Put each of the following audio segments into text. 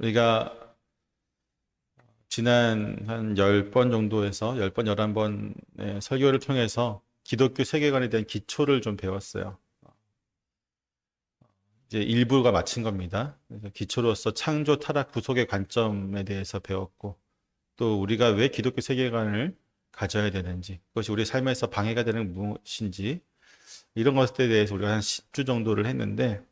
우리가 지난 한 10번 정도에서 10번, 11번의 설교를 통해서 기독교 세계관에 대한 기초를 좀 배웠어요. 이제 일부가 마친 겁니다. 그래서 기초로서 창조, 타락, 구속의 관점에 대해서 배웠고, 또 우리가 왜 기독교 세계관을 가져야 되는지, 그것이 우리 삶에서 방해가 되는 무엇인지, 이런 것에 대해서 우리가 한 10주 정도를 했는데,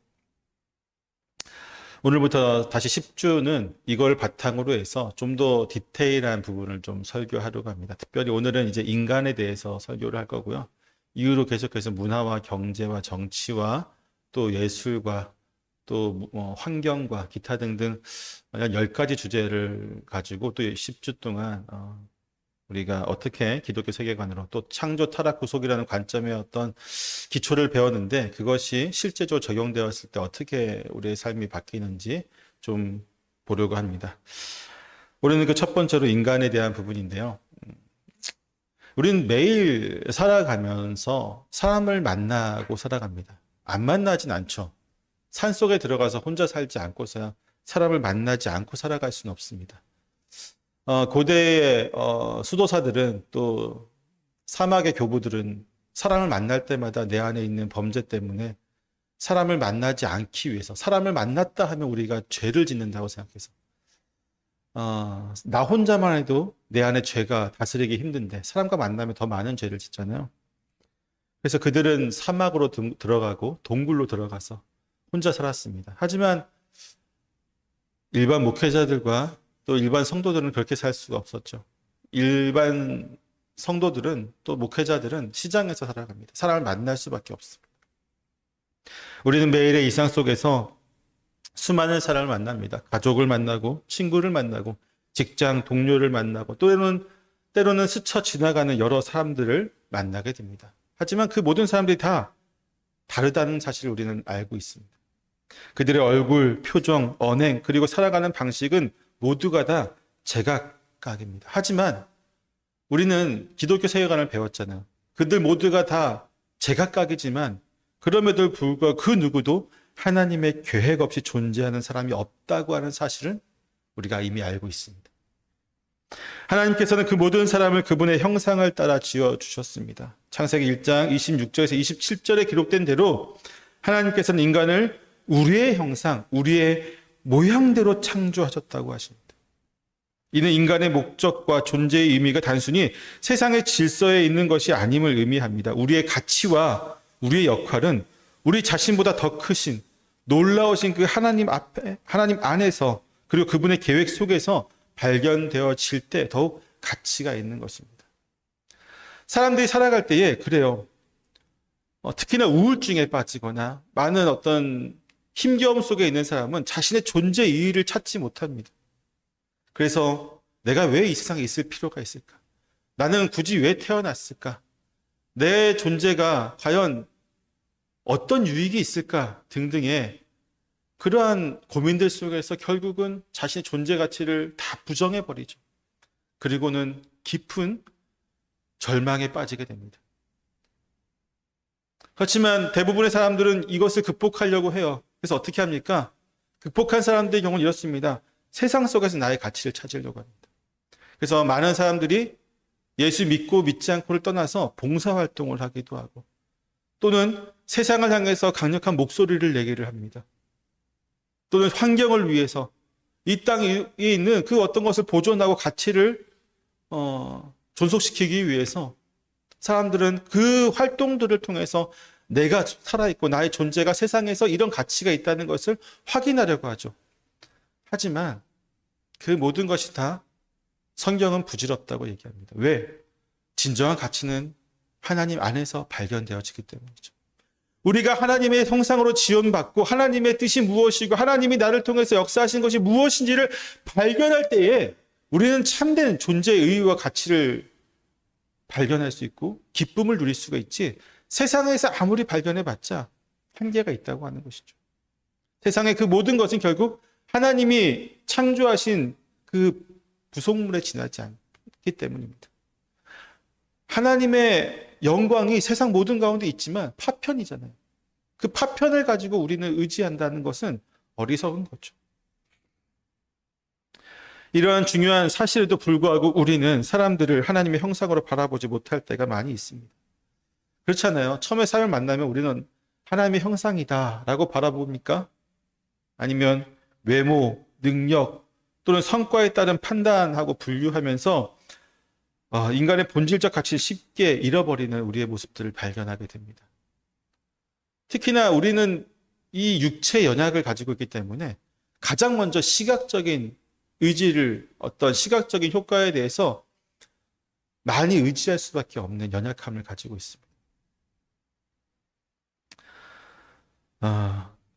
오늘부터 다시 10주는 이걸 바탕으로 해서 좀 더 디테일한 부분을 좀 설교하려고 합니다. 특별히 오늘은 이제 인간에 대해서 설교를 할 거고요. 이후로 계속해서 문화와 경제와 정치와 또 예술과 또 환경과 기타 등등 한 10가지 주제를 가지고 또 10주 동안 우리가 어떻게 기독교 세계관으로 또 창조, 타락, 구속이라는 관점의 어떤 기초를 배웠는데 그것이 실제적으로 적용되었을 때 어떻게 우리의 삶이 바뀌는지 좀 보려고 합니다. 우리는 그 첫 번째로 인간에 대한 부분인데요. 우리는 매일 살아가면서 사람을 만나고 살아갑니다. 안 만나진 않죠. 산속에 들어가서 혼자 살지 않고서야 사람을 만나지 않고 살아갈 수는 없습니다. 고대의 수도사들은 또 사막의 교부들은 사람을 만날 때마다 내 안에 있는 범죄 때문에 사람을 만나지 않기 위해서 사람을 만났다 하면 우리가 죄를 짓는다고 생각해서 나 혼자만 해도 내 안에 죄가 다스리기 힘든데 사람과 만나면 더 많은 죄를 짓잖아요. 그래서 그들은 사막으로 들어가고 동굴로 들어가서 혼자 살았습니다. 하지만 일반 목회자들과 또 일반 성도들은 그렇게 살 수가 없었죠. 일반 성도들은 또 목회자들은 시장에서 살아갑니다. 사람을 만날 수밖에 없습니다. 우리는 매일의 일상 속에서 수많은 사람을 만납니다. 가족을 만나고 친구를 만나고 직장 동료를 만나고 때로는 스쳐 지나가는 여러 사람들을 만나게 됩니다. 하지만 그 모든 사람들이 다 다르다는 사실을 우리는 알고 있습니다. 그들의 얼굴, 표정, 언행, 그리고 살아가는 방식은 모두가 다 제각각입니다. 하지만 우리는 기독교 세계관을 배웠잖아요. 그들 모두가 다 제각각이지만 그럼에도 불구하고 그 누구도 하나님의 계획 없이 존재하는 사람이 없다고 하는 사실은 우리가 이미 알고 있습니다. 하나님께서는 그 모든 사람을 그분의 형상을 따라 지어주셨습니다. 창세기 1장 26절에서 27절에 기록된 대로 하나님께서는 인간을 우리의 형상, 우리의 모양대로 창조하셨다고 하십니다. 이는 인간의 목적과 존재의 의미가 단순히 세상의 질서에 있는 것이 아님을 의미합니다. 우리의 가치와 우리의 역할은 우리 자신보다 더 크신 놀라우신 그 하나님 앞에, 하나님 안에서 그리고 그분의 계획 속에서 발견되어질 때 더욱 가치가 있는 것입니다. 사람들이 살아갈 때에 그래요. 특히나 우울증에 빠지거나 많은 어떤 힘겨움 속에 있는 사람은 자신의 존재 이유를 찾지 못합니다. 그래서 내가 왜 이 세상에 있을 필요가 있을까? 나는 굳이 왜 태어났을까? 내 존재가 과연 어떤 유익이 있을까? 등등의 그러한 고민들 속에서 결국은 자신의 존재 가치를 다 부정해버리죠. 그리고는 깊은 절망에 빠지게 됩니다. 그렇지만 대부분의 사람들은 이것을 극복하려고 해요. 그래서 어떻게 합니까? 극복한 사람들의 경우는 이렇습니다. 세상 속에서 나의 가치를 찾으려고 합니다. 그래서 많은 사람들이 예수 믿고 믿지 않고를 떠나서 봉사활동을 하기도 하고 또는 세상을 향해서 강력한 목소리를 내기를 합니다. 또는 환경을 위해서 이 땅에 있는 그 어떤 것을 보존하고 가치를 존속시키기 위해서 사람들은 그 활동들을 통해서 내가 살아있고 나의 존재가 세상에서 이런 가치가 있다는 것을 확인하려고 하죠. 하지만 그 모든 것이 다 성경은 부질없다고 얘기합니다. 왜? 진정한 가치는 하나님 안에서 발견되어지기 때문이죠. 우리가 하나님의 형상으로 지원받고 하나님의 뜻이 무엇이고 하나님이 나를 통해서 역사하신 것이 무엇인지를 발견할 때에 우리는 참된 존재의 의의와 가치를 발견할 수 있고 기쁨을 누릴 수가 있지 세상에서 아무리 발견해봤자 한계가 있다고 하는 것이죠. 세상의 그 모든 것은 결국 하나님이 창조하신 그 부속물에 지나지 않기 때문입니다. 하나님의 영광이 세상 모든 가운데 있지만 파편이잖아요. 그 파편을 가지고 우리는 의지한다는 것은 어리석은 거죠. 이러한 중요한 사실에도 불구하고 우리는 사람들을 하나님의 형상으로 바라보지 못할 때가 많이 있습니다. 그렇잖아요. 처음에 사람을 만나면 우리는 하나님의 형상이다라고 바라봅니까? 아니면 외모, 능력 또는 성과에 따른 판단하고 분류하면서 인간의 본질적 가치를 쉽게 잃어버리는 우리의 모습들을 발견하게 됩니다. 특히나 우리는 이 육체 연약을 가지고 있기 때문에 가장 먼저 시각적인 의지를, 어떤 시각적인 효과에 대해서 많이 의지할 수밖에 없는 연약함을 가지고 있습니다.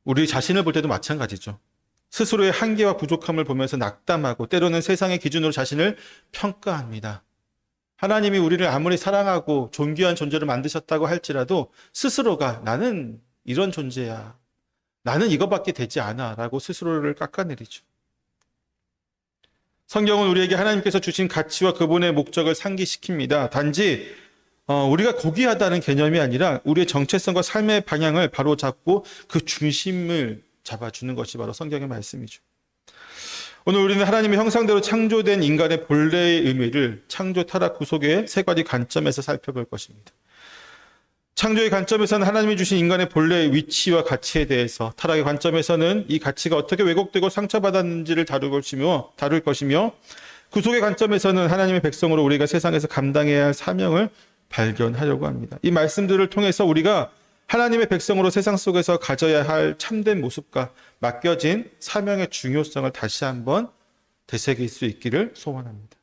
우리 자신을 볼 때도 마찬가지죠. 스스로의 한계와 부족함을 보면서 낙담하고 때로는 세상의 기준으로 자신을 평가합니다. 하나님이 우리를 아무리 사랑하고 존귀한 존재를 만드셨다고 할지라도 스스로가 나는 이런 존재야, 나는 이거밖에 되지 않아 라고 스스로를 깎아내리죠. 성경은 우리에게 하나님께서 주신 가치와 그분의 목적을 상기시킵니다. 단지 우리가 고귀하다는 개념이 아니라 우리의 정체성과 삶의 방향을 바로 잡고 그 중심을 잡아주는 것이 바로 성경의 말씀이죠. 오늘 우리는 하나님의 형상대로 창조된 인간의 본래의 의미를 창조, 타락, 구속의 세 가지 관점에서 살펴볼 것입니다. 창조의 관점에서는 하나님이 주신 인간의 본래의 위치와 가치에 대해서, 타락의 관점에서는 이 가치가 어떻게 왜곡되고 상처받았는지를 다룰 것이며, 구속의 관점에서는 하나님의 백성으로 우리가 세상에서 감당해야 할 사명을 발견하려고 합니다. 이 말씀들을 통해서 우리가 하나님의 백성으로 세상 속에서 가져야 할 참된 모습과 맡겨진 사명의 중요성을 다시 한번 되새길 수 있기를 소원합니다.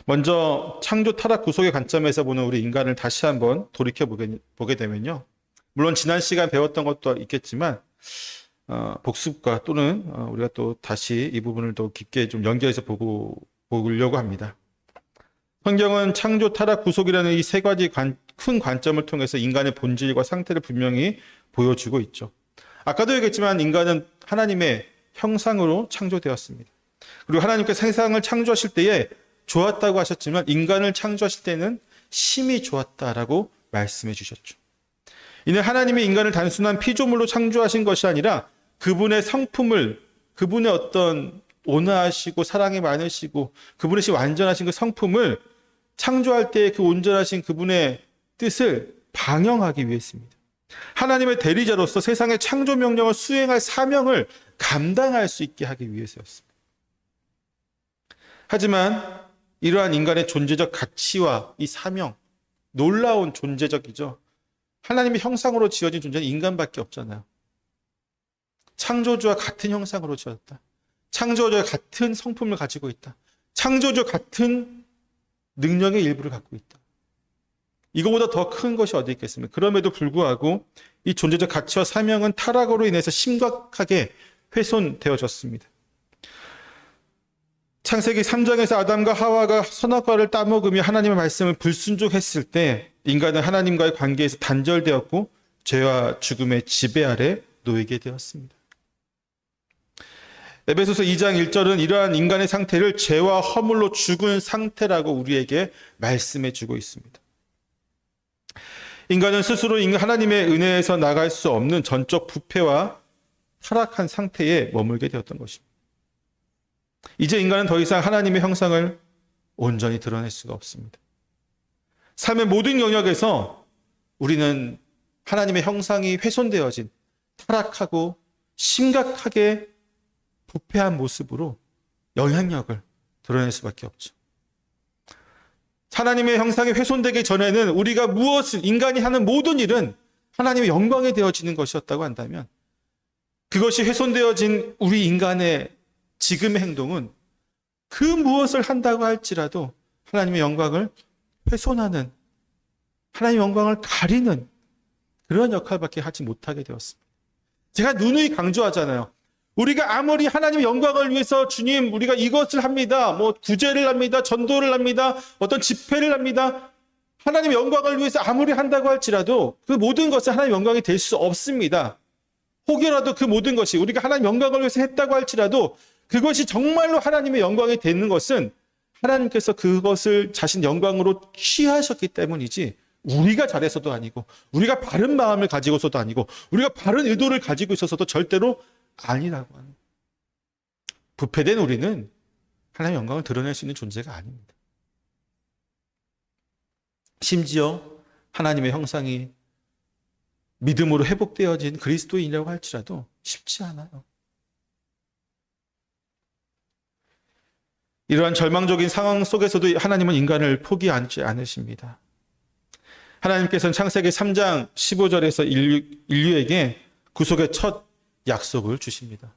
먼저 창조, 타락, 구속의 관점에서 보는 우리 인간을 다시 한번 돌이켜보게 되면요. 물론 지난 시간 배웠던 것도 있겠지만 복습과 또는 우리가 또 다시 이 부분을 더 깊게 좀 연결해서 보려고 합니다. 성경은 창조, 타락, 구속이라는 이 세 가지 큰 관점을 통해서 인간의 본질과 상태를 분명히 보여주고 있죠. 아까도 얘기했지만 인간은 하나님의 형상으로 창조되었습니다. 그리고 하나님께서 세상을 창조하실 때에 좋았다고 하셨지만 인간을 창조하실 때는 심히 좋았다라고 말씀해 주셨죠. 이는 하나님이 인간을 단순한 피조물로 창조하신 것이 아니라 그분의 성품을, 그분의 어떤 온화하시고 사랑이 많으시고 그분의 완전하신 그 성품을 창조할 때 그 온전하신 그분의 뜻을 방영하기 위해서입니다. 하나님의 대리자로서 세상의 창조 명령을 수행할 사명을 감당할 수 있게 하기 위해서였습니다. 하지만 이러한 인간의 존재적 가치와 이 사명, 놀라운 존재적이죠. 하나님의 형상으로 지어진 존재는 인간밖에 없잖아요. 창조주와 같은 형상으로 지었다. 창조주와 같은 성품을 가지고 있다. 창조주와 같은 능력의 일부를 갖고 있다. 이거보다 더 큰 것이 어디 있겠습니까? 그럼에도 불구하고 이 존재적 가치와 사명은 타락으로 인해서 심각하게 훼손되어졌습니다. 창세기 3장에서 아담과 하와가 선악과를 따먹으며 하나님의 말씀을 불순종했을 때 인간은 하나님과의 관계에서 단절되었고 죄와 죽음의 지배 아래 놓이게 되었습니다. 에베소서 2장 1절은 이러한 인간의 상태를 죄와 허물로 죽은 상태라고 우리에게 말씀해 주고 있습니다. 인간은 스스로 하나님의 은혜에서 나갈 수 없는 전적 부패와 타락한 상태에 머물게 되었던 것입니다. 이제 인간은 더 이상 하나님의 형상을 온전히 드러낼 수가 없습니다. 삶의 모든 영역에서 우리는 하나님의 형상이 훼손되어진 타락하고 심각하게 부패한 모습으로 영향력을 드러낼 수밖에 없죠. 하나님의 형상이 훼손되기 전에는 우리가 인간이 하는 모든 일은 하나님의 영광이 되어지는 것이었다고 한다면 그것이 훼손되어진 우리 인간의 지금의 행동은 그 무엇을 한다고 할지라도 하나님의 영광을 훼손하는, 하나님의 영광을 가리는 그런 역할밖에 하지 못하게 되었습니다. 제가 누누이 강조하잖아요. 우리가 아무리 하나님의 영광을 위해서 주님 우리가 이것을 합니다. 구제를 합니다. 전도를 합니다. 어떤 집회를 합니다. 하나님의 영광을 위해서 아무리 한다고 할지라도 그 모든 것은 하나님의 영광이 될 수 없습니다. 혹여라도 그 모든 것이 우리가 하나님의 영광을 위해서 했다고 할지라도 그것이 정말로 하나님의 영광이 되는 것은 하나님께서 그것을 자신 영광으로 취하셨기 때문이지 우리가 잘해서도 아니고 우리가 바른 마음을 가지고서도 아니고 우리가 바른 의도를 가지고 있어서도 절대로 아니라고 하는. 부패된 우리는 하나님의 영광을 드러낼 수 있는 존재가 아닙니다. 심지어 하나님의 형상이 믿음으로 회복되어진 그리스도인이라고 할지라도 쉽지 않아요. 이러한 절망적인 상황 속에서도 하나님은 인간을 포기하지 않으십니다. 하나님께서는 창세기 3장 15절에서 인류에게 구속의 첫 약속을 주십니다.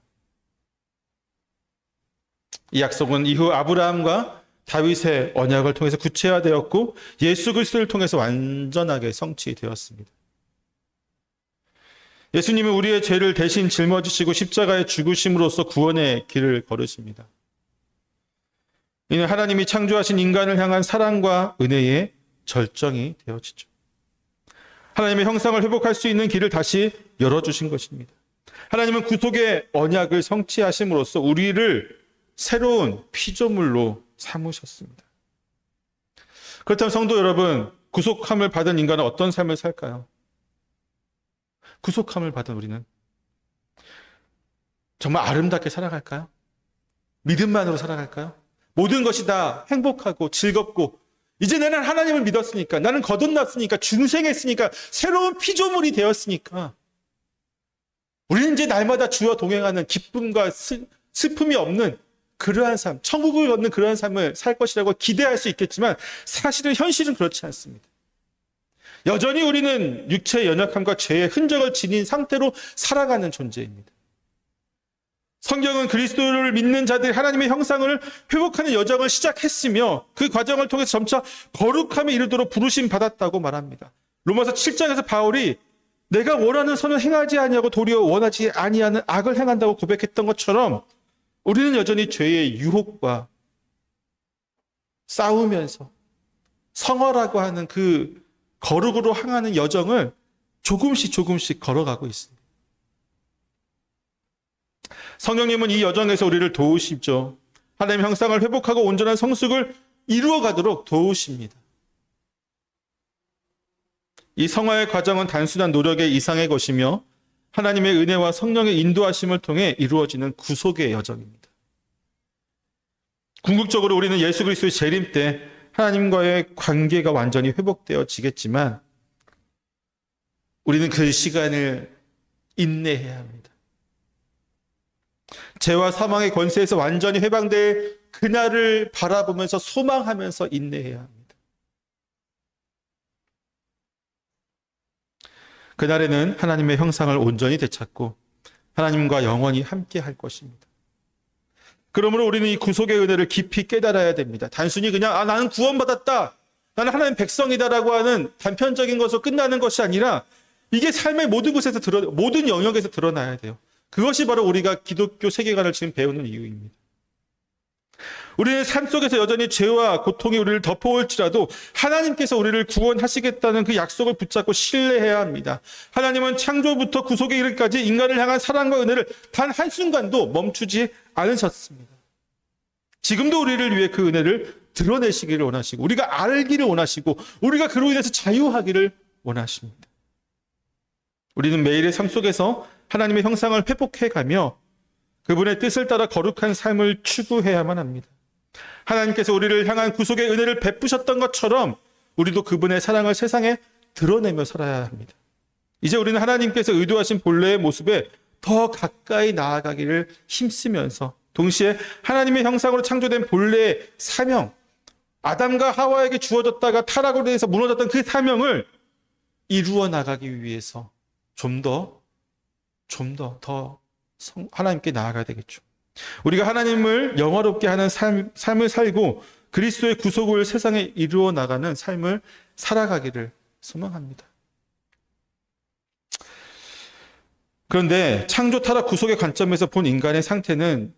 이 약속은 이후 아브라함과 다윗의 언약을 통해서 구체화되었고 예수 그리스도를 통해서 완전하게 성취되었습니다. 예수님은 우리의 죄를 대신 짊어지시고 십자가에 죽으심으로써 구원의 길을 걸으십니다. 이는 하나님이 창조하신 인간을 향한 사랑과 은혜의 절정이 되어지죠. 하나님의 형상을 회복할 수 있는 길을 다시 열어주신 것입니다. 하나님은 구속의 언약을 성취하심으로써 우리를 새로운 피조물로 삼으셨습니다. 그렇다면 성도 여러분, 구속함을 받은 인간은 어떤 삶을 살까요? 구속함을 받은 우리는 정말 아름답게 살아갈까요? 믿음만으로 살아갈까요? 모든 것이 다 행복하고 즐겁고 이제 나는 하나님을 믿었으니까, 나는 거듭났으니까, 중생했으니까, 새로운 피조물이 되었으니까 우리는 이제 날마다 주와 동행하는 기쁨과 슬픔이 없는 그러한 삶, 천국을 얻는 그러한 삶을 살 것이라고 기대할 수 있겠지만 사실은 현실은 그렇지 않습니다. 여전히 우리는 육체의 연약함과 죄의 흔적을 지닌 상태로 살아가는 존재입니다. 성경은 그리스도를 믿는 자들이 하나님의 형상을 회복하는 여정을 시작했으며 그 과정을 통해서 점차 거룩함에 이르도록 부르심 받았다고 말합니다. 로마서 7장에서 바울이 내가 원하는 선을 행하지 아니하고 도리어 원하지 아니하는 악을 행한다고 고백했던 것처럼 우리는 여전히 죄의 유혹과 싸우면서 성화라고 하는 그 거룩으로 향하는 여정을 조금씩 걸어가고 있습니다. 성령님은 이 여정에서 우리를 도우시죠. 하나님의 형상을 회복하고 온전한 성숙을 이루어가도록 도우십니다. 이 성화의 과정은 단순한 노력의 이상의 것이며 하나님의 은혜와 성령의 인도하심을 통해 이루어지는 구속의 여정입니다. 궁극적으로 우리는 예수 그리스도의 재림 때 하나님과의 관계가 완전히 회복되어지겠지만 우리는 그 시간을 인내해야 합니다. 죄와 사망의 권세에서 완전히 해방될 그날을 바라보면서 소망하면서 인내해야 합니다. 그날에는 하나님의 형상을 온전히 되찾고 하나님과 영원히 함께 할 것입니다. 그러므로 우리는 이 구속의 은혜를 깊이 깨달아야 됩니다. 단순히 그냥 나는 구원받았다, 나는 하나님 백성이다라고 하는 단편적인 것으로 끝나는 것이 아니라 이게 삶의 모든 곳에서 모든 영역에서 드러나야 돼요. 그것이 바로 우리가 기독교 세계관을 지금 배우는 이유입니다. 우리는 삶 속에서 여전히 죄와 고통이 우리를 덮어올지라도 하나님께서 우리를 구원하시겠다는 그 약속을 붙잡고 신뢰해야 합니다. 하나님은 창조부터 구속에 이르기까지 인간을 향한 사랑과 은혜를 단 한순간도 멈추지 않으셨습니다. 지금도 우리를 위해 그 은혜를 드러내시기를 원하시고 우리가 알기를 원하시고 우리가 그로 인해서 자유하기를 원하십니다. 우리는 매일의 삶 속에서 하나님의 형상을 회복해가며 그분의 뜻을 따라 거룩한 삶을 추구해야만 합니다. 하나님께서 우리를 향한 구속의 은혜를 베푸셨던 것처럼 우리도 그분의 사랑을 세상에 드러내며 살아야 합니다. 이제 우리는 하나님께서 의도하신 본래의 모습에 더 가까이 나아가기를 힘쓰면서 동시에 하나님의 형상으로 창조된 본래의 사명, 아담과 하와에게 주어졌다가 타락으로 인해서 무너졌던 그 사명을 이루어 나가기 위해서 좀 더 하나님께 나아가야 되겠죠. 우리가 하나님을 영화롭게 하는 삶을 살고 그리스도의 구속을 세상에 이루어 나가는 삶을 살아가기를 소망합니다. 그런데 창조 타락 구속의 관점에서 본 인간의 상태는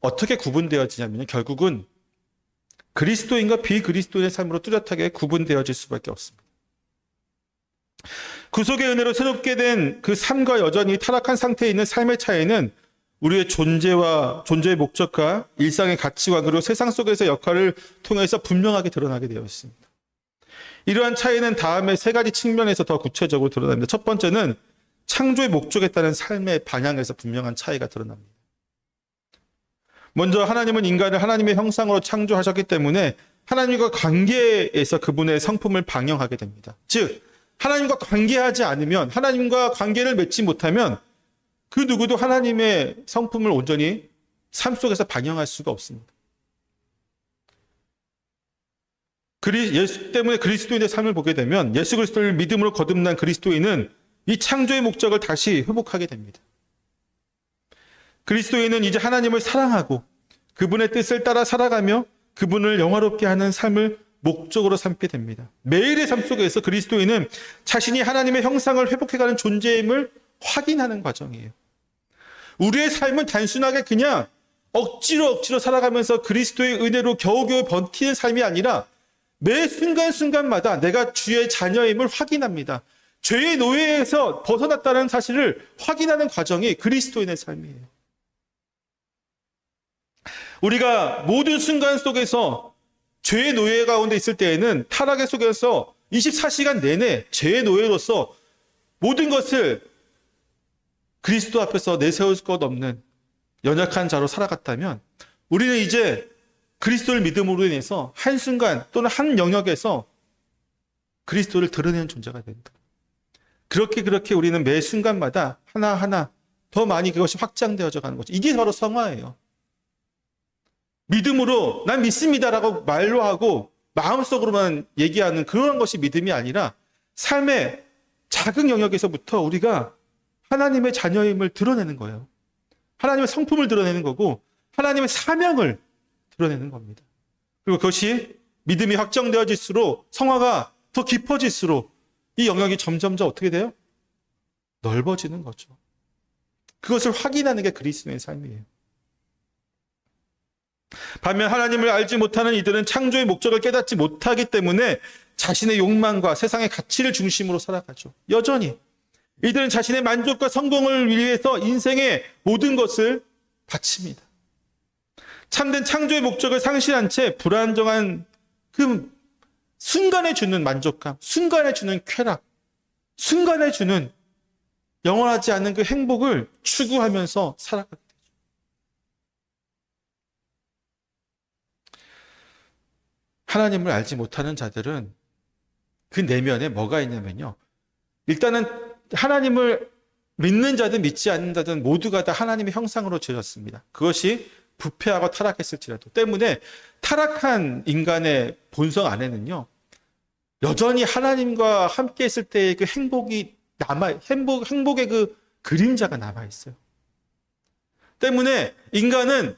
어떻게 구분되어지냐면 결국은 그리스도인과 비그리스도인의 삶으로 뚜렷하게 구분되어질 수밖에 없습니다. 구속의 은혜로 새롭게 된 그 삶과 여전히 타락한 상태에 있는 삶의 차이는 우리의 존재의 목적과 일상의 가치관 그리고 세상 속에서 역할을 통해서 분명하게 드러나게 되어 있습니다. 이러한 차이는 다음에 세 가지 측면에서 더 구체적으로 드러납니다. 첫 번째는 창조의 목적에 따른 삶의 방향에서 분명한 차이가 드러납니다. 먼저 하나님은 인간을 하나님의 형상으로 창조하셨기 때문에 하나님과 관계에서 그분의 성품을 방영하게 됩니다. 즉 하나님과 관계하지 않으면, 하나님과 관계를 맺지 못하면 그 누구도 하나님의 성품을 온전히 삶 속에서 방영할 수가 없습니다. 예수 때문에 그리스도인의 삶을 보게 되면 예수 그리스도를 믿음으로 거듭난 그리스도인은 이 창조의 목적을 다시 회복하게 됩니다. 그리스도인은 이제 하나님을 사랑하고 그분의 뜻을 따라 살아가며 그분을 영화롭게 하는 삶을 목적으로 삼게 됩니다. 매일의 삶 속에서 그리스도인은 자신이 하나님의 형상을 회복해가는 존재임을 확인하는 과정이에요. 우리의 삶은 단순하게 그냥 억지로 살아가면서 그리스도의 은혜로 겨우겨우 버티는 삶이 아니라 매 순간순간마다 내가 주의 자녀임을 확인합니다. 죄의 노예에서 벗어났다는 사실을 확인하는 과정이 그리스도인의 삶이에요. 우리가 모든 순간 속에서 죄의 노예 가운데 있을 때에는 타락의 속에서 24시간 내내 죄의 노예로서 모든 것을 그리스도 앞에서 내세울 것 없는 연약한 자로 살아갔다면 우리는 이제 그리스도를 믿음으로 인해서 한순간 또는 한 영역에서 그리스도를 드러내는 존재가 된다. 그렇게 우리는 매 순간마다 하나하나 더 많이 그것이 확장되어져 가는 거죠. 이게 바로 성화예요. 믿음으로 난 믿습니다라고 말로 하고 마음속으로만 얘기하는 그런 것이 믿음이 아니라 삶의 작은 영역에서부터 우리가 하나님의 자녀임을 드러내는 거예요. 하나님의 성품을 드러내는 거고 하나님의 사명을 드러내는 겁니다. 그리고 그것이 믿음이 확정되어질수록 성화가 더 깊어질수록 이 영역이 점점점 어떻게 돼요? 넓어지는 거죠. 그것을 확인하는 게 그리스도의 삶이에요. 반면 하나님을 알지 못하는 이들은 창조의 목적을 깨닫지 못하기 때문에 자신의 욕망과 세상의 가치를 중심으로 살아가죠. 여전히 이들은 자신의 만족과 성공을 위해서 인생의 모든 것을 바칩니다. 참된 창조의 목적을 상실한 채 불안정한 그 순간에 주는 만족감, 순간에 주는 쾌락, 순간에 주는 영원하지 않은 그 행복을 추구하면서 살아가게 되죠. 하나님을 알지 못하는 자들은 그 내면에 뭐가 있냐면요. 일단은 하나님을 믿는 자든 믿지 않는 자든 모두가 다 하나님의 형상으로 지어졌습니다. 그것이 부패하고 타락했을지라도 때문에 타락한 인간의 본성 안에는요. 여전히 하나님과 함께 있을 때의 그 행복의 그 그림자가 남아 있어요. 때문에 인간은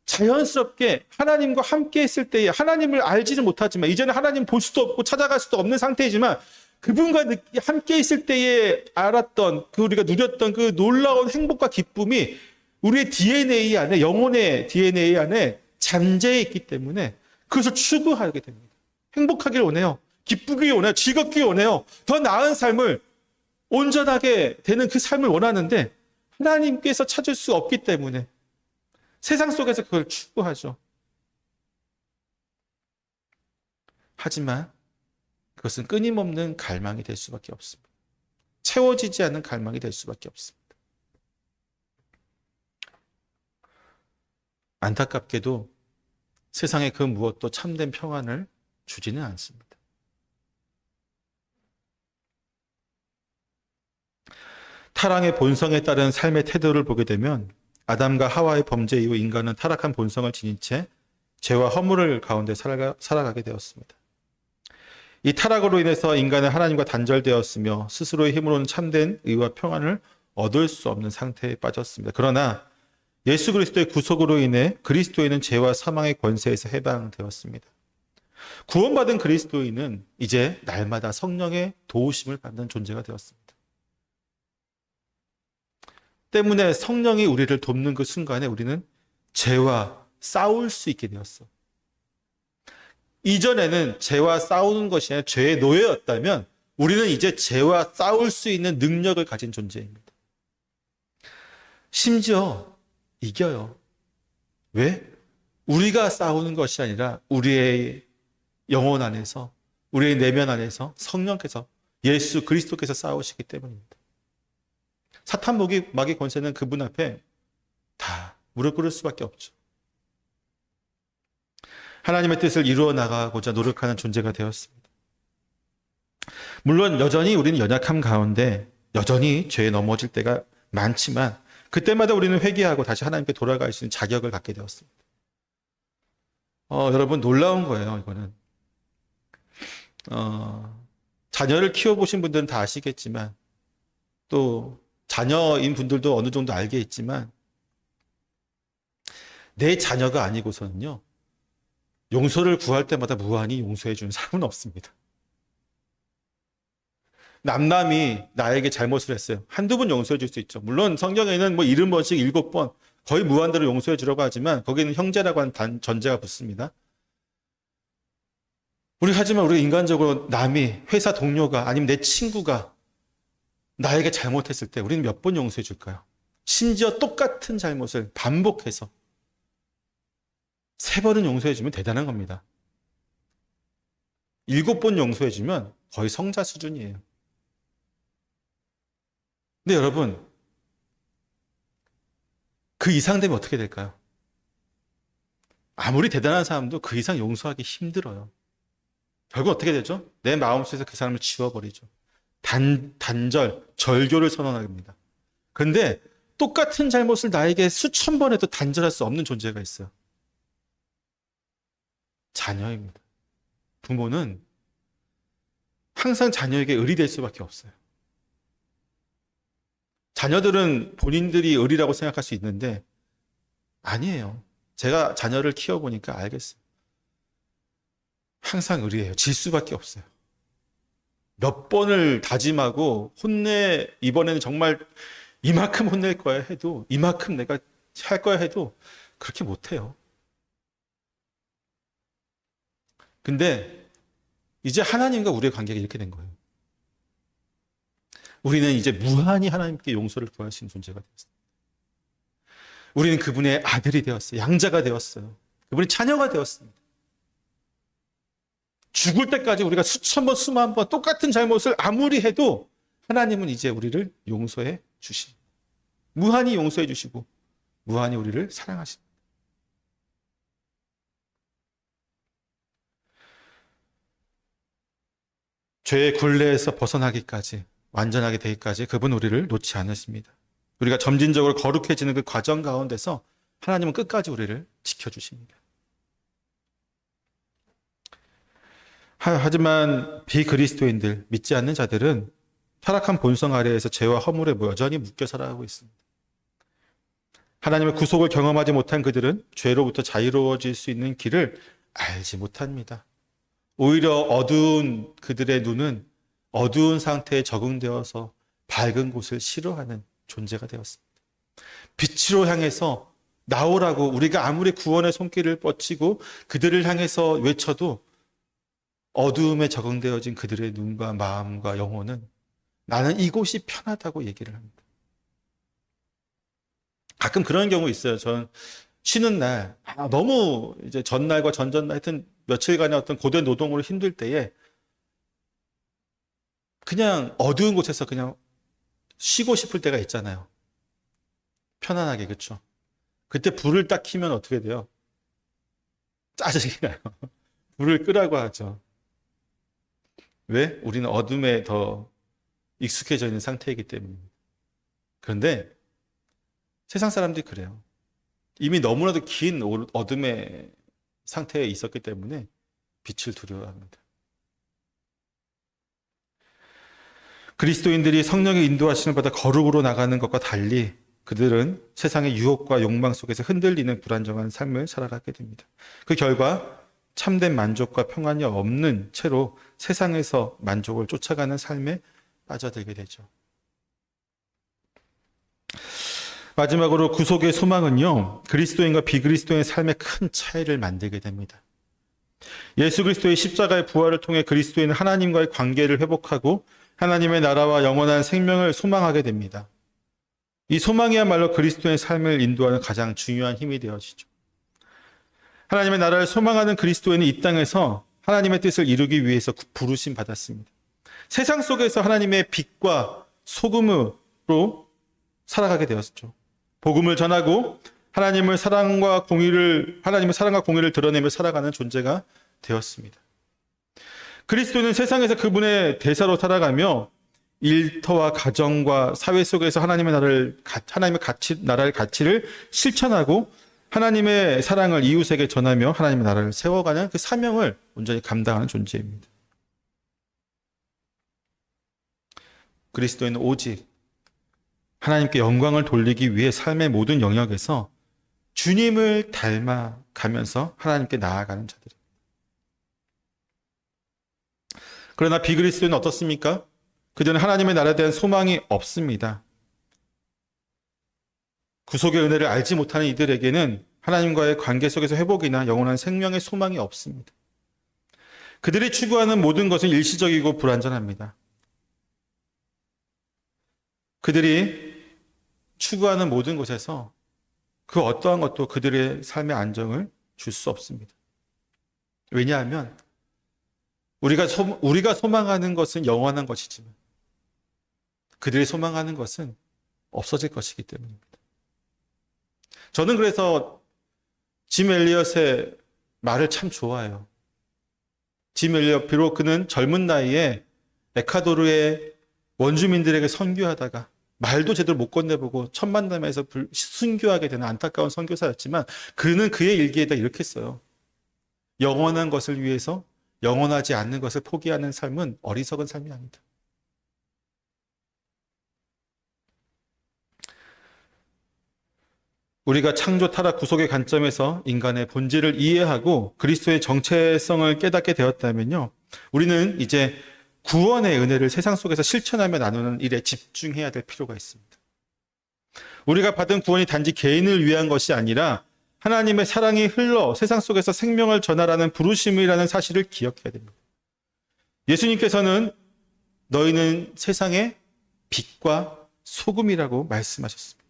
자연스럽게 하나님과 함께 있을 때에 하나님을 알지는 못하지만 이제는 하나님 볼 수도 없고 찾아갈 수도 없는 상태이지만 그분과 함께 있을 때에 알았던 우리가 누렸던 그 놀라운 행복과 기쁨이 우리의 DNA 안에, 영혼의 DNA 안에 잠재해 있기 때문에 그것을 추구하게 됩니다. 행복하길 원해요. 기쁘길 원해요. 즐겁길 원해요. 더 나은 삶을 온전하게 되는 그 삶을 원하는데 하나님께서 찾을 수 없기 때문에 세상 속에서 그걸 추구하죠. 하지만 그것은 끊임없는 갈망이 될 수밖에 없습니다. 채워지지 않는 갈망이 될 수밖에 없습니다. 안타깝게도 세상의 그 무엇도 참된 평안을 주지는 않습니다. 타락의 본성에 따른 삶의 태도를 보게 되면 아담과 하와의 범죄 이후 인간은 타락한 본성을 지닌 채 죄와 허물 가운데 살아가게 되었습니다. 이 타락으로 인해서 인간은 하나님과 단절되었으며 스스로의 힘으로는 참된 의와 평안을 얻을 수 없는 상태에 빠졌습니다. 그러나 예수 그리스도의 구속으로 인해 그리스도인은 죄와 사망의 권세에서 해방되었습니다. 구원받은 그리스도인은 이제 날마다 성령의 도우심을 받는 존재가 되었습니다. 때문에 성령이 우리를 돕는 그 순간에 우리는 죄와 싸울 수 있게 되었어. 이전에는 죄와 싸우는 것이 아니라 죄의 노예였다면 우리는 이제 죄와 싸울 수 있는 능력을 가진 존재입니다. 심지어 이겨요. 왜? 우리가 싸우는 것이 아니라 우리의 영혼 안에서, 우리의 내면 안에서 성령께서, 예수 그리스도께서 싸우시기 때문입니다. 사탄 마귀 권세는 그분 앞에 다 무릎 꿇을 수밖에 없죠. 하나님의 뜻을 이루어 나가고자 노력하는 존재가 되었습니다. 물론 여전히 우리는 연약함 가운데 여전히 죄에 넘어질 때가 많지만 그때마다 우리는 회개하고 다시 하나님께 돌아갈 수 있는 자격을 갖게 되었습니다. 여러분 놀라운 거예요. 이거는 자녀를 키워보신 분들은 다 아시겠지만 또 자녀인 분들도 어느 정도 알겠지만 내 자녀가 아니고서는요 용서를 구할 때마다 무한히 용서해 주는 사람은 없습니다. 남남이 나에게 잘못을 했어요. 한두 번 용서해 줄 수 있죠. 물론 성경에는 뭐 70번씩 7번 거의 무한대로 용서해 주라고 하지만 거기는 형제라고 하는 전제가 붙습니다. 하지만 우리가 인간적으로 남이 회사 동료가 아니면 내 친구가 나에게 잘못했을 때 우리는 몇 번 용서해 줄까요? 심지어 똑같은 잘못을 반복해서 3번은 용서해 주면 대단한 겁니다. 7번 용서해 주면 거의 성자 수준이에요. 근데 여러분 그 이상 되면 어떻게 될까요? 아무리 대단한 사람도 그 이상 용서하기 힘들어요. 결국 어떻게 되죠? 내 마음속에서 그 사람을 지워버리죠. 단절, 절교를 선언합니다. 그런데 똑같은 잘못을 나에게 수천 번 해도 단절할 수 없는 존재가 있어요. 자녀입니다. 부모는 항상 자녀에게 을이 될 수밖에 없어요. 자녀들은 본인들이 을이라고 생각할 수 있는데 아니에요. 제가 자녀를 키워보니까 알겠어요. 항상 을이에요. 질 수밖에 없어요. 몇 번을 다짐하고 이번에는 정말 이만큼 혼낼 거야 해도 이만큼 내가 할 거야 해도 그렇게 못해요. 근데 이제 하나님과 우리의 관계가 이렇게 된 거예요. 우리는 이제 무한히 하나님께 용서를 구할 수 있는 존재가 되었어요. 우리는 그분의 아들이 되었어요. 양자가 되었어요. 그분의 자녀가 되었습니다. 죽을 때까지 우리가 수천 번, 수만 번 똑같은 잘못을 아무리 해도 하나님은 이제 우리를 용서해 주십니다. 무한히 용서해 주시고 무한히 우리를 사랑하십니다. 죄의 굴레에서 벗어나기까지 완전하게 되기까지 그분 우리를 놓지 않으십니다. 우리가 점진적으로 거룩해지는 그 과정 가운데서 하나님은 끝까지 우리를 지켜주십니다. 하지만 비그리스도인들, 믿지 않는 자들은 타락한 본성 아래에서 죄와 허물에 여전히 묶여 살아가고 있습니다. 하나님의 구속을 경험하지 못한 그들은 죄로부터 자유로워질 수 있는 길을 알지 못합니다. 오히려 어두운 그들의 눈은 어두운 상태에 적응되어서 밝은 곳을 싫어하는 존재가 되었습니다. 빛으로 향해서 나오라고 우리가 아무리 구원의 손길을 뻗치고 그들을 향해서 외쳐도 어두움에 적응되어진 그들의 눈과 마음과 영혼은 나는 이곳이 편하다고 얘기를 합니다. 가끔 그런 경우 있어요. 전 쉬는 날 너무 이제 전날과 전전날 하여튼 며칠간의 어떤 고된 노동으로 힘들 때에 그냥 어두운 곳에서 그냥 쉬고 싶을 때가 있잖아요. 편안하게, 그렇죠? 그때 불을 딱 켜면 어떻게 돼요? 짜증이 나요. 불을 끄라고 하죠. 왜? 우리는 어둠에 더 익숙해져 있는 상태이기 때문입니다. 그런데 세상 사람들이 그래요. 이미 너무나도 긴 어둠의 상태에 있었기 때문에 빛을 두려워합니다. 그리스도인들이 성령의 인도하심을 받아 거룩으로 나가는 것과 달리 그들은 세상의 유혹과 욕망 속에서 흔들리는 불안정한 삶을 살아가게 됩니다. 그 결과 참된 만족과 평안이 없는 채로 세상에서 만족을 쫓아가는 삶에 빠져들게 되죠. 마지막으로 구속의 소망은요, 그리스도인과 비그리스도인의 삶에 큰 차이를 만들게 됩니다. 예수 그리스도의 십자가의 부활을 통해 그리스도인은 하나님과의 관계를 회복하고 하나님의 나라와 영원한 생명을 소망하게 됩니다. 이 소망이야말로 그리스도의 삶을 인도하는 가장 중요한 힘이 되어지죠. 하나님의 나라를 소망하는 그리스도인은 이 땅에서 하나님의 뜻을 이루기 위해서 부르심 받았습니다. 세상 속에서 하나님의 빛과 소금으로 살아가게 되었죠. 복음을 전하고 하나님의 사랑과 공의를 드러내며 살아가는 존재가 되었습니다. 그리스도는 세상에서 그분의 대사로 살아가며 일터와 가정과 사회 속에서 하나님의 나라의 가치를 실천하고 하나님의 사랑을 이웃에게 전하며 하나님의 나라를 세워가는 그 사명을 온전히 감당하는 존재입니다. 그리스도인은 오직 하나님께 영광을 돌리기 위해 삶의 모든 영역에서 주님을 닮아가면서 하나님께 나아가는 자들입니다. 그러나 비그리스도인은 어떻습니까? 그들은 하나님의 나라에 대한 소망이 없습니다. 구속의 은혜를 알지 못하는 이들에게는 하나님과의 관계 속에서 회복이나 영원한 생명의 소망이 없습니다. 그들이 추구하는 모든 것은 일시적이고 불완전합니다. 그들이 추구하는 모든 것에서 그 어떠한 것도 그들의 삶의 안정을 줄 수 없습니다. 왜냐하면 우리가 소망하는 것은 영원한 것이지만 그들이 소망하는 것은 없어질 것이기 때문입니다. 저는 그래서 짐 엘리엇의 말을 참 좋아해요. 짐 엘리엇, 비록 그는 젊은 나이에 에콰도르의 원주민들에게 선교하다가 말도 제대로 못 건네보고 첫 만남에서 순교하게 되는 안타까운 선교사였지만 그는 그의 일기에다 이렇게 써요. 영원한 것을 위해서 영원하지 않는 것을 포기하는 삶은 어리석은 삶이 아니다. 우리가 창조, 타락, 구속의 관점에서 인간의 본질을 이해하고 그리스도의 정체성을 깨닫게 되었다면요, 우리는 이제 구원의 은혜를 세상 속에서 실천하며 나누는 일에 집중해야 될 필요가 있습니다. 우리가 받은 구원이 단지 개인을 위한 것이 아니라 하나님의 사랑이 흘러 세상 속에서 생명을 전하라는 부르심이라는 사실을 기억해야 됩니다. 예수님께서는 너희는 세상의 빛과 소금이라고 말씀하셨습니다.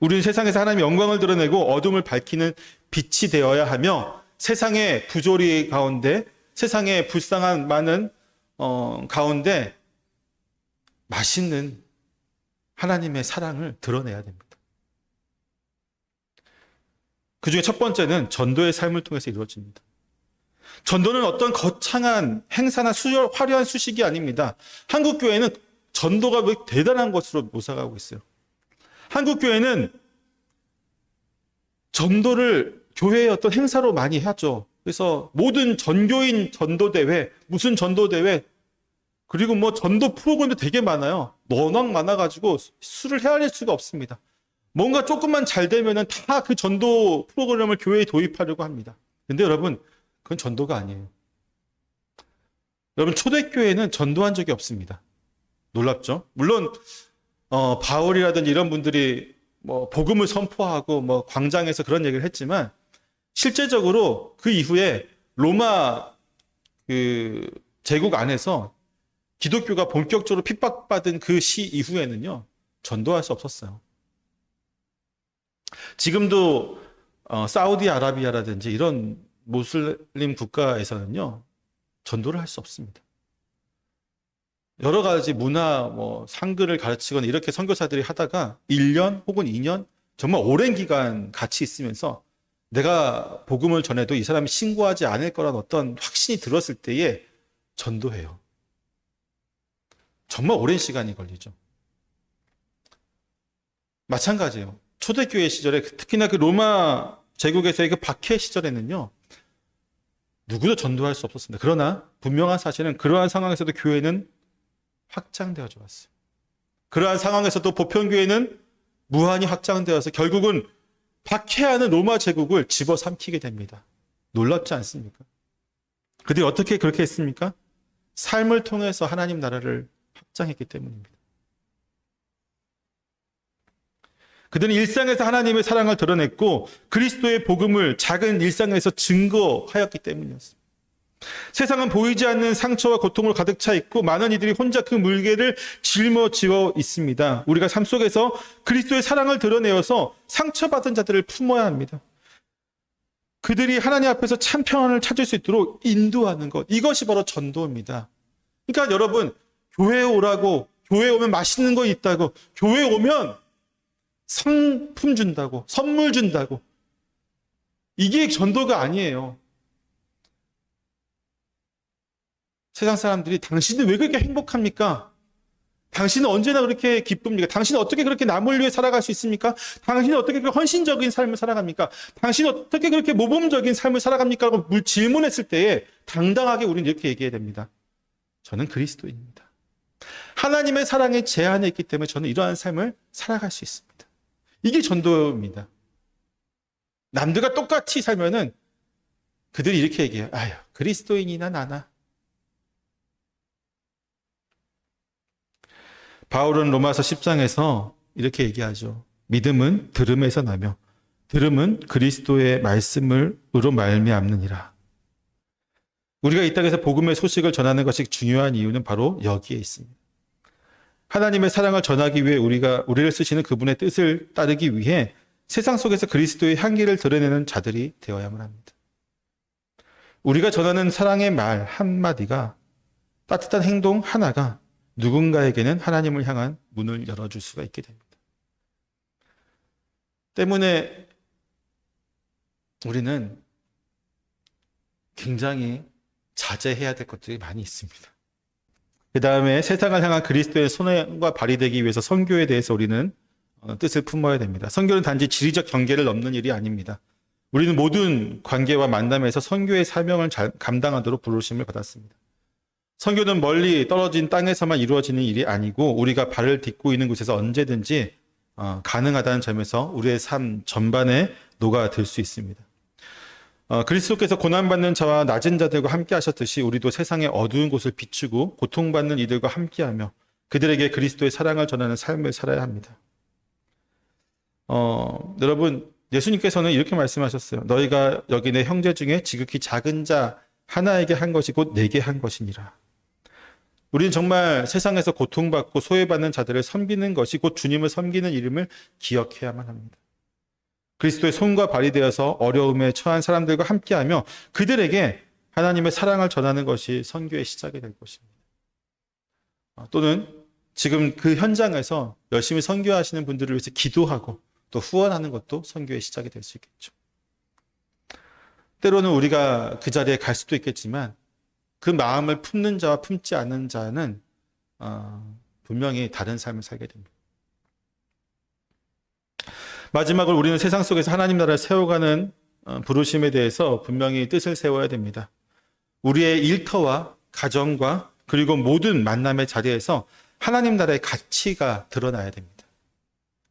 우리는 세상에서 하나님의 영광을 드러내고 어둠을 밝히는 빛이 되어야 하며 세상의 부조리 가운데, 세상의 불쌍한 많은 가운데 맛있는 하나님의 사랑을 드러내야 됩니다. 그 중에 첫 번째는 전도의 삶을 통해서 이루어집니다. 전도는 어떤 거창한 행사나 화려한 수식이 아닙니다. 한국교회는 전도가 왜 대단한 것으로 묘사하고 있어요. 한국교회는 전도를 교회의 어떤 행사로 많이 하죠. 그래서 모든 전교인 전도대회, 무슨 전도대회, 그리고 뭐 전도 프로그램도 되게 많아요. 워낙 많아가지고 수를 헤아릴 수가 없습니다. 뭔가 조금만 잘 되면은 다 그 전도 프로그램을 교회에 도입하려고 합니다. 근데 여러분, 그건 전도가 아니에요. 여러분, 초대교회는 전도한 적이 없습니다. 놀랍죠? 물론 바울이라든지 이런 분들이 뭐 복음을 선포하고 뭐 광장에서 그런 얘기를 했지만 실제적으로 그 이후에 로마 그 제국 안에서 기독교가 본격적으로 핍박받은 그 시 이후에는요, 전도할 수 없었어요. 지금도 사우디아라비아라든지 이런 무슬림 국가에서는요, 전도를 할 수 없습니다. 여러 가지 문화, 상글을 가르치거나 이렇게 선교사들이 하다가 1년 혹은 2년 정말 오랜 기간 같이 있으면서 내가 복음을 전해도 이 사람이 신고하지 않을 거란 어떤 확신이 들었을 때에 전도해요. 정말 오랜 시간이 걸리죠. 마찬가지예요. 초대교회 시절에 특히나 그 로마 제국에서의 그 박해 시절에는요, 누구도 전도할 수 없었습니다. 그러나 분명한 사실은 그러한 상황에서도 교회는 확장되어져 왔어요. 그러한 상황에서도 보편교회는 무한히 확장되어서 결국은 박해하는 로마 제국을 집어삼키게 됩니다. 놀랍지 않습니까? 그들이 어떻게 그렇게 했습니까? 삶을 통해서 하나님 나라를 확장했기 때문입니다. 그들은 일상에서 하나님의 사랑을 드러냈고 그리스도의 복음을 작은 일상에서 증거하였기 때문이었습니다. 세상은 보이지 않는 상처와 고통으로 가득 차 있고 많은 이들이 혼자 그 물개를 짊어지어 있습니다. 우리가 삶 속에서 그리스도의 사랑을 드러내어서 상처받은 자들을 품어야 합니다. 그들이 하나님 앞에서 참 평안을 찾을 수 있도록 인도하는 것, 이것이 바로 전도입니다. 그러니까 여러분, 교회에 오라고, 교회에 오면 맛있는 거 있다고, 교회에 오면 상품 준다고, 선물 준다고. 이게 전도가 아니에요. 세상 사람들이 당신은 왜 그렇게 행복합니까? 당신은 언제나 그렇게 기쁩니까? 당신은 어떻게 그렇게 남을 위해 살아갈 수 있습니까? 당신은 어떻게 그렇게 헌신적인 삶을 살아갑니까? 당신은 어떻게 그렇게 모범적인 삶을 살아갑니까? 라고 질문했을 때에 당당하게 우리는 이렇게 얘기해야 됩니다. 저는 그리스도인입니다. 하나님의 사랑의 제한에 있기 때문에 저는 이러한 삶을 살아갈 수 있습니다. 이게 전도입니다. 남들과 똑같이 살면은 그들이 이렇게 얘기해요. 아유, 그리스도인이나 나나. 바울은 로마서 10장에서 이렇게 얘기하죠. 믿음은 들음에서 나며 들음은 그리스도의 말씀으로 말미암느니라. 우리가 이 땅에서 복음의 소식을 전하는 것이 중요한 이유는 바로 여기에 있습니다. 하나님의 사랑을 전하기 위해 우리를 쓰시는 그분의 뜻을 따르기 위해 세상 속에서 그리스도의 향기를 드러내는 자들이 되어야만 합니다. 우리가 전하는 사랑의 말 한마디가, 따뜻한 행동 하나가 누군가에게는 하나님을 향한 문을 열어줄 수가 있게 됩니다. 때문에 우리는 굉장히 자제해야 될 것들이 많이 있습니다. 그 다음에 세상을 향한 그리스도의 손과 발이 되기 위해서 선교에 대해서 우리는 뜻을 품어야 됩니다. 선교는 단지 지리적 경계를 넘는 일이 아닙니다. 우리는 모든 관계와 만남에서 선교의 사명을 감당하도록 부르심을 받았습니다. 선교는 멀리 떨어진 땅에서만 이루어지는 일이 아니고 우리가 발을 딛고 있는 곳에서 언제든지 가능하다는 점에서 우리의 삶 전반에 녹아들 수 있습니다. 그리스도께서 고난받는 자와 낮은 자들과 함께 하셨듯이 우리도 세상의 어두운 곳을 비추고 고통받는 이들과 함께하며 그들에게 그리스도의 사랑을 전하는 삶을 살아야 합니다. 여러분, 예수님께서는 이렇게 말씀하셨어요. 너희가 여기 내 형제 중에 지극히 작은 자 하나에게 한 것이 곧 내게 한 것이니라. 우리는 정말 세상에서 고통받고 소외받는 자들을 섬기는 것이 곧 주님을 섬기는 이름을 기억해야만 합니다. 그리스도의 손과 발이 되어서 어려움에 처한 사람들과 함께하며 그들에게 하나님의 사랑을 전하는 것이 선교의 시작이 될 것입니다. 또는 지금 그 현장에서 열심히 선교하시는 분들을 위해서 기도하고 또 후원하는 것도 선교의 시작이 될 수 있겠죠. 때로는 우리가 그 자리에 갈 수도 있겠지만 그 마음을 품는 자와 품지 않는 자는 분명히 다른 삶을 살게 됩니다. 마지막으로 우리는 세상 속에서 하나님 나라를 세워가는 부르심에 대해서 분명히 뜻을 세워야 됩니다. 우리의 일터와 가정과 그리고 모든 만남의 자리에서 하나님 나라의 가치가 드러나야 됩니다.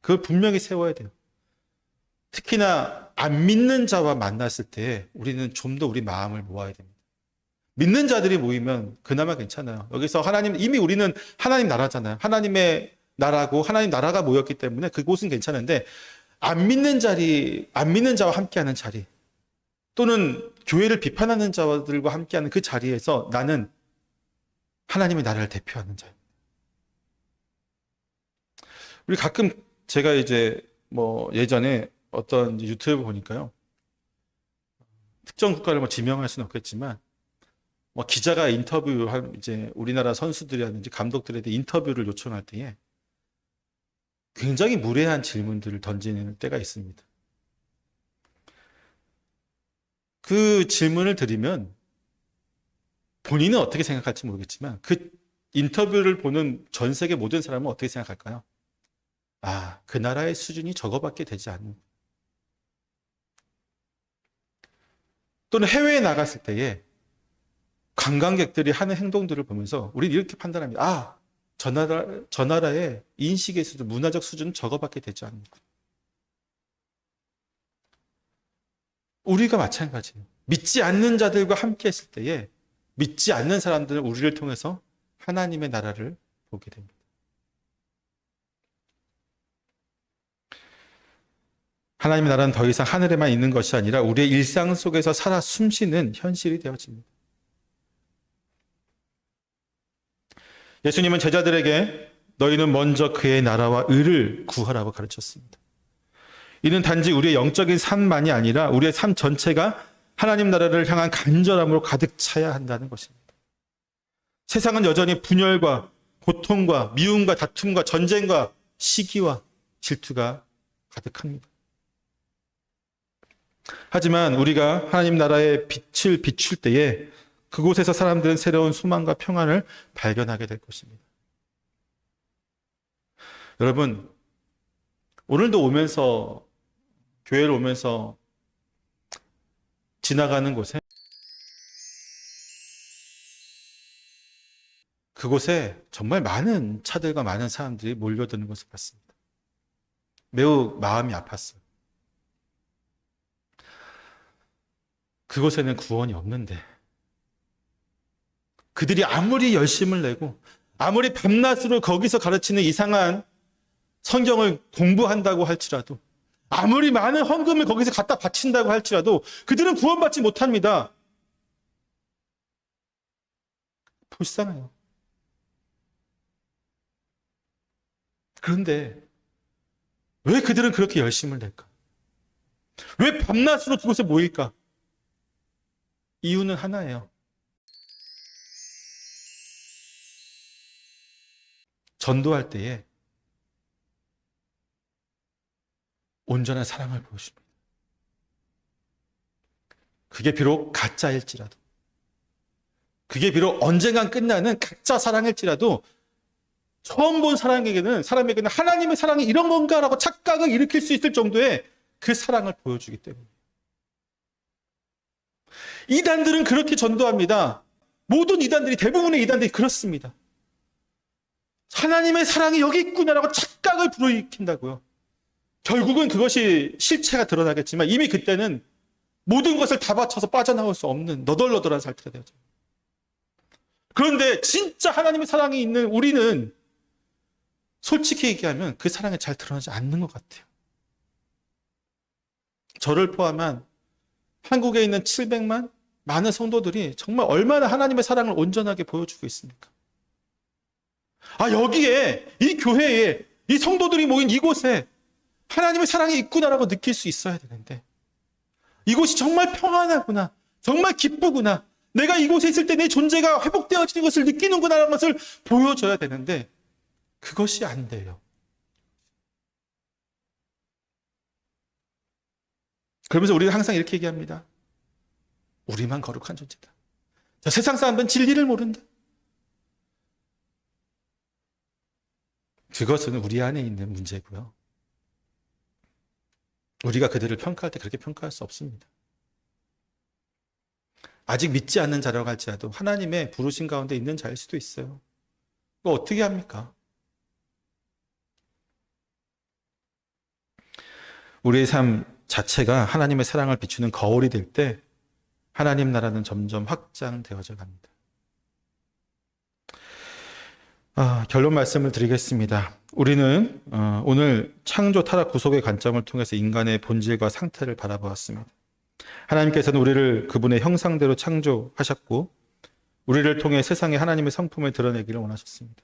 그걸 분명히 세워야 돼요. 특히나 안 믿는 자와 만났을 때 우리는 좀 더 우리 마음을 모아야 됩니다. 믿는 자들이 모이면 그나마 괜찮아요. 여기서 이미 우리는 하나님 나라잖아요. 하나님의 나라고 하나님 나라가 모였기 때문에 그곳은 괜찮은데 안 믿는 자와 함께하는 자리 또는 교회를 비판하는 자들과 함께하는 그 자리에서 나는 하나님의 나라를 대표하는 자입니다. 우리 가끔 제가 이제 예전에 어떤 유튜브 보니까요. 특정 국가를 지명할 수는 없겠지만 기자가 이제 우리나라 선수들이라든지 감독들에 대해 인터뷰를 요청할 때에 굉장히 무례한 질문들을 던지는 때가 있습니다. 그 질문을 드리면 본인은 어떻게 생각할지 모르겠지만 그 인터뷰를 보는 전 세계 모든 사람은 어떻게 생각할까요? 그 나라의 수준이 저거밖에 되지 않는. 또는 해외에 나갔을 때에 관광객들이 하는 행동들을 보면서 우리는 이렇게 판단합니다. 저 나라의 인식의 수준, 문화적 수준은 저거밖에 되지 않는다. 우리가 마찬가지예요. 믿지 않는 자들과 함께 했을 때에 믿지 않는 사람들은 우리를 통해서 하나님의 나라를 보게 됩니다. 하나님의 나라는 더 이상 하늘에만 있는 것이 아니라 우리의 일상 속에서 살아 숨쉬는 현실이 되어집니다. 예수님은 제자들에게 너희는 먼저 그의 나라와 의를 구하라고 가르쳤습니다. 이는 단지 우리의 영적인 삶만이 아니라 우리의 삶 전체가 하나님 나라를 향한 간절함으로 가득 차야 한다는 것입니다. 세상은 여전히 분열과 고통과 미움과 다툼과 전쟁과 시기와 질투가 가득합니다. 하지만 우리가 하나님 나라의 빛을 비출 때에 그곳에서 사람들은 새로운 소망과 평안을 발견하게 될 것입니다. 여러분, 오늘도 오면서, 교회를 오면서 지나가는 곳에, 그곳에 정말 많은 차들과 많은 사람들이 몰려드는 것을 봤습니다. 매우 마음이 아팠어요. 그곳에는 구원이 없는데, 그들이 아무리 열심을 내고 아무리 밤낮으로 거기서 가르치는 이상한 성경을 공부한다고 할지라도, 아무리 많은 헌금을 거기서 갖다 바친다고 할지라도 그들은 구원받지 못합니다. 불쌍해요. 그런데 왜 그들은 그렇게 열심을 낼까? 왜 밤낮으로 그곳에 모일까? 이유는 하나예요. 전도할 때에 온전한 사랑을 보여줍니다. 그게 비록 가짜일지라도, 그게 비록 언젠간 끝나는 가짜 사랑일지라도 처음 본 사람에게는 하나님의 사랑이 이런 건가라고 착각을 일으킬 수 있을 정도의 그 사랑을 보여주기 때문에. 이단들은 그렇게 전도합니다. 모든 이단들이, 대부분의 이단들이 그렇습니다. 하나님의 사랑이 여기 있구나라고 착각을 불러일으킨다고요. 결국은 그것이 실체가 드러나겠지만 이미 그때는 모든 것을 다 바쳐서 빠져나올 수 없는 너덜너덜한 상태가 되죠. 그런데 진짜 하나님의 사랑이 있는 우리는 솔직히 얘기하면 그 사랑이 잘 드러나지 않는 것 같아요. 저를 포함한 한국에 있는 700만 많은 성도들이 정말 얼마나 하나님의 사랑을 온전하게 보여주고 있습니까? 여기에, 이 교회에, 이 성도들이 모인 이곳에 하나님의 사랑이 있구나라고 느낄 수 있어야 되는데, 이곳이 정말 평안하구나, 정말 기쁘구나, 내가 이곳에 있을 때 내 존재가 회복되어지는 것을 느끼는구나라는 것을 보여줘야 되는데 그것이 안 돼요. 그러면서 우리가 항상 이렇게 얘기합니다. 우리만 거룩한 존재다. 저 세상 사람들은 진리를 모른다. 그것은 우리 안에 있는 문제고요. 우리가 그들을 평가할 때 그렇게 평가할 수 없습니다. 아직 믿지 않는 자라고 할지라도 하나님의 부르신 가운데 있는 자일 수도 있어요. 그거 어떻게 합니까? 우리의 삶 자체가 하나님의 사랑을 비추는 거울이 될 때 하나님 나라는 점점 확장되어져 갑니다. 결론 말씀을 드리겠습니다. 우리는 오늘 창조 타락 구속의 관점을 통해서 인간의 본질과 상태를 바라보았습니다. 하나님께서는 우리를 그분의 형상대로 창조하셨고 우리를 통해 세상에 하나님의 성품을 드러내기를 원하셨습니다.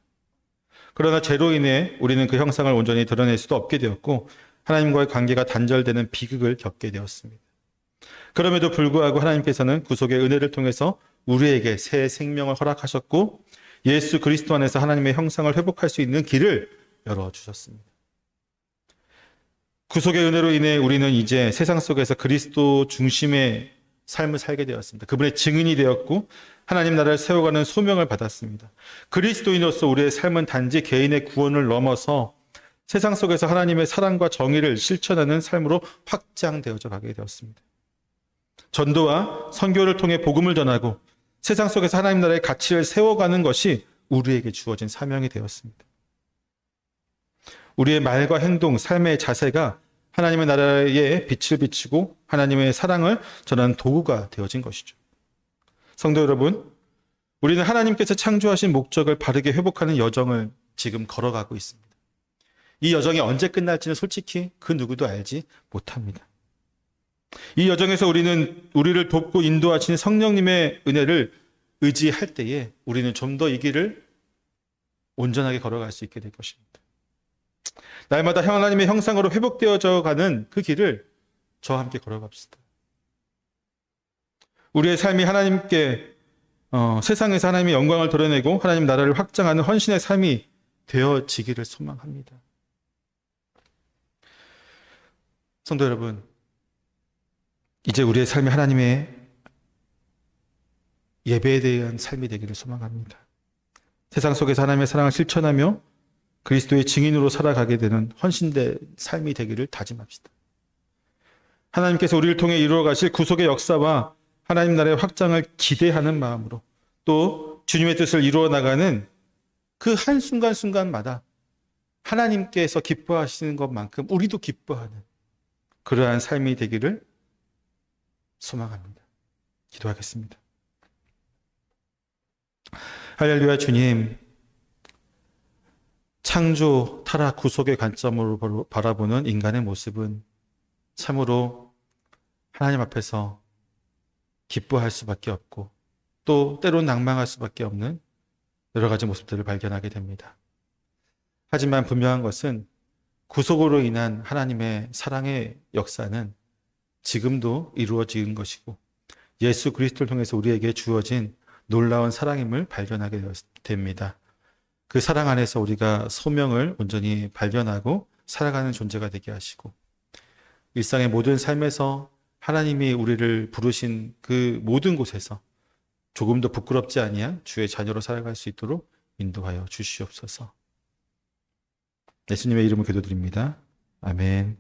그러나 죄로 인해 우리는 그 형상을 온전히 드러낼 수도 없게 되었고 하나님과의 관계가 단절되는 비극을 겪게 되었습니다. 그럼에도 불구하고 하나님께서는 구속의 은혜를 통해서 우리에게 새 생명을 허락하셨고 예수 그리스도 안에서 하나님의 형상을 회복할 수 있는 길을 열어주셨습니다. 구속의 은혜로 인해 우리는 이제 세상 속에서 그리스도 중심의 삶을 살게 되었습니다. 그분의 증인이 되었고 하나님 나라를 세워가는 소명을 받았습니다. 그리스도인으로서 우리의 삶은 단지 개인의 구원을 넘어서 세상 속에서 하나님의 사랑과 정의를 실천하는 삶으로 확장되어져 가게 되었습니다. 전도와 선교를 통해 복음을 전하고 세상 속에서 하나님 나라의 가치를 세워가는 것이 우리에게 주어진 사명이 되었습니다. 우리의 말과 행동, 삶의 자세가 하나님의 나라에 빛을 비치고 하나님의 사랑을 전하는 도구가 되어진 것이죠. 성도 여러분, 우리는 하나님께서 창조하신 목적을 바르게 회복하는 여정을 지금 걸어가고 있습니다. 이 여정이 언제 끝날지는 솔직히 그 누구도 알지 못합니다. 이 여정에서 우리는 우리를 돕고 인도하시는 성령님의 은혜를 의지할 때에 우리는 좀 더 이 길을 온전하게 걸어갈 수 있게 될 것입니다. 날마다 하나님의 형상으로 회복되어져 가는 그 길을 저와 함께 걸어갑시다. 우리의 삶이 하나님께 세상에서 하나님의 영광을 드러내고 하나님 나라를 확장하는 헌신의 삶이 되어지기를 소망합니다. 성도 여러분, 이제 우리의 삶이 하나님의 예배에 대한 삶이 되기를 소망합니다. 세상 속에서 하나님의 사랑을 실천하며 그리스도의 증인으로 살아가게 되는 헌신된 삶이 되기를 다짐합시다. 하나님께서 우리를 통해 이루어 가실 구속의 역사와 하나님 나라의 확장을 기대하는 마음으로 또 주님의 뜻을 이루어 나가는 그 한순간순간마다 하나님께서 기뻐하시는 것만큼 우리도 기뻐하는 그러한 삶이 되기를 소망합니다. 기도하겠습니다. 할렐루야. 주님, 창조, 타락, 구속의 관점으로 바라보는 인간의 모습은 참으로 하나님 앞에서 기뻐할 수밖에 없고 또 때론 낭망할 수밖에 없는 여러 가지 모습들을 발견하게 됩니다. 하지만 분명한 것은 구속으로 인한 하나님의 사랑의 역사는 지금도 이루어진 것이고 예수 그리스도를 통해서 우리에게 주어진 놀라운 사랑임을 발견하게 됩니다. 그 사랑 안에서 우리가 소명을 온전히 발견하고 살아가는 존재가 되게 하시고 일상의 모든 삶에서 하나님이 우리를 부르신 그 모든 곳에서 조금도 부끄럽지 아니한 주의 자녀로 살아갈 수 있도록 인도하여 주시옵소서. 예수님의 이름으로 기도드립니다. 아멘.